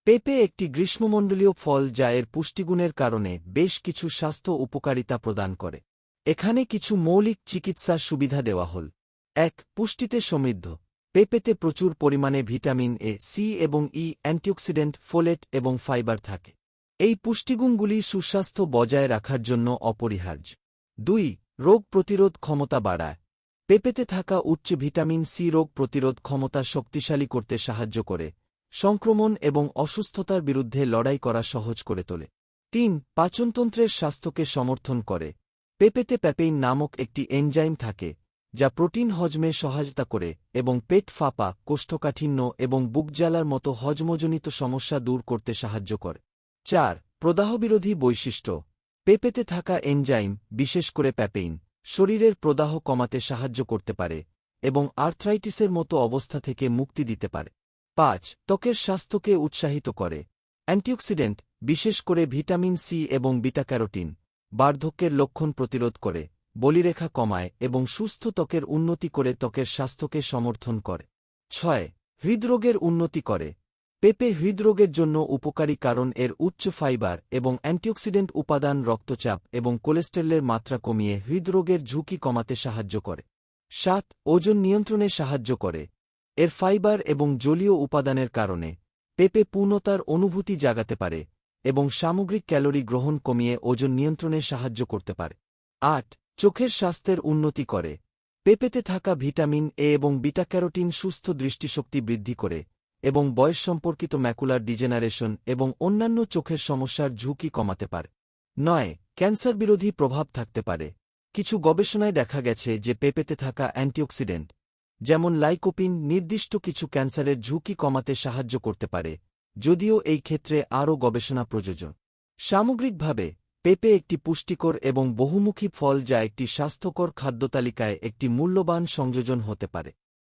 পেঁপে একটি গ্রীষ্মমণ্ডলীয় ফল যা এর পুষ্টিগুণের কারণে বেশ কিছু স্বাস্থ্য উপকারিতা প্রদান করে। এখানে কিছু মৌলিক চিকিৎসা সুবিধা দেওয়া হল। ১. পুষ্টিতে সমৃদ্ধ। পেঁপেতে প্রচুর পরিমাণে ভিটামিন এ, সি এবং ই, অ্যান্টিঅক্সিডেন্ট, ফোলেট এবং ফাইবার থাকে। এই পুষ্টিগুণগুলি সুস্বাস্থ্য বজায় রাখার জন্য অপরিহার্য। ২. রোগ প্রতিরোধ ক্ষমতা বাড়ায়। পেঁপেতে থাকা উচ্চ ভিটামিন সি রোগ প্রতিরোধ ক্ষমতা শক্তিশালী করতে সাহায্য করে, সংক্রমণ এবং অসুস্থতার বিরুদ্ধে লড়াই করা সহজ করে তোলে। ৩. পাচনতন্ত্রের স্বাস্থ্যকে সমর্থন করে। পেঁপেতে প্যাপেইন নামক একটি এনজাইম থাকে, যা প্রোটিন হজমে সহায়তা করে এবং পেট ফাঁপা, কোষ্ঠকাঠিন্য এবং বুকজ্বালার মতো হজমজনিত সমস্যা দূর করতে সাহায্য করে। ৪. প্রদাহবিরোধী বৈশিষ্ট্য। পেঁপেতে থাকা এনজাইম, বিশেষ করে প্যাপেইন, শরীরের প্রদাহ কমাতে সাহায্য করতে পারে এবং আর্থ্রাইটিসের মতো অবস্থা থেকে মুক্তি দিতে পারে। ৫. ত্বকের স্বাস্থ্যকে উৎসাহিত করে। অ্যান্টিঅক্সিডেন্ট, বিশেষ করে ভিটামিন সি এবং বিটা ক্যারোটিন, বার্ধক্যের লক্ষণ প্রতিরোধ করে, বলিরেখা কমায় এবং সুস্থ ত্বকের উন্নতি করে ত্বকের স্বাস্থ্যকে সমর্থন করে। ৬. হৃদরোগের উন্নতি করে। পেঁপে হৃদরোগের জন্য উপকারী কারণ এর উচ্চ ফাইবার এবং অ্যান্টিঅক্সিডেন্ট উপাদান রক্তচাপ এবং কোলেস্টেরলের মাত্রা কমিয়ে হৃদরোগের ঝুঁকি কমাতে সাহায্য করে। ৭. ওজন নিয়ন্ত্রণে সাহায্য করে। এর ফাইবার এবং জলীয় উপাদানের কারণে পেঁপে পূর্ণতার অনুভূতি জাগাতে পারে এবং সামগ্রিক ক্যালোরি গ্রহণ কমিয়ে ওজন নিয়ন্ত্রণে সাহায্য করতে পারে। ৮. চোখের স্বাস্থ্যের উন্নতি করে। পেঁপেতে থাকা ভিটামিন এ এবং বিটা ক্যারোটিন সুস্থ দৃষ্টিশক্তি বৃদ্ধি করে এবং বয়স সম্পর্কিত ম্যাকুলার ডিজেনারেশন এবং অন্যান্য চোখের সমস্যার ঝুঁকি কমাতে পারে। ৯. ক্যান্সার বিরোধী প্রভাব থাকতে পারে। কিছু গবেষণায় দেখা গেছে যে পেঁপেতে থাকা অ্যান্টিঅক্সিডেন্ট, যেমন লাইকোপিন, নির্দিষ্ট কিছু ক্যান্সারের ঝুঁকি কমাতে সাহায্য করতে পারে, যদিও এই ক্ষেত্রে আরও গবেষণা প্রয়োজন। সামগ্রিকভাবে পেঁপে একটি পুষ্টিকর এবং বহুমুখী ফল যা একটি স্বাস্থ্যকর খাদ্যতালিকায় একটি মূল্যবান সংযোজন হতে পারে।